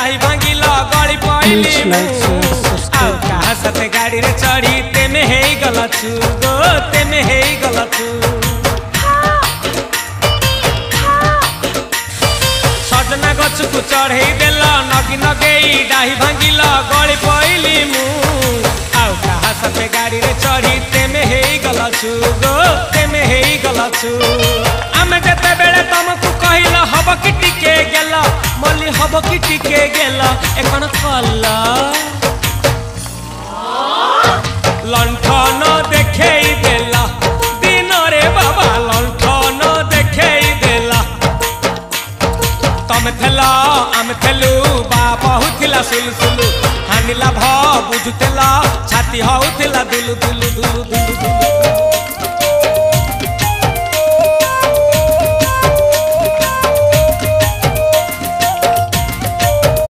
डाही भांगिल गली पइली कहा साथे गाड़ी रे चढ़ी तेमे हे गलछु गो तेमे हे गलछु सजना गछ को चढ़े देल नगी नगेई डाही भांगिल गली पइली मु आउ कहा साथे गाड़ी रे चढ़ी तेमे हे गलछु गो तेमे हे गलछु आमे जते बेले तुमको कहिल हब कि टिके गेल मल्ली हब कि टिके गेल एकन कल्ला लंठन देखेई देला दिन रे बाबा लंठन देखेई देला तमे थेला आमे थेलु बाबा हुथिला सुलसुलु हानिला भ बुझुतेला छाती हउथिला दुलु दुलु दुलु दुलु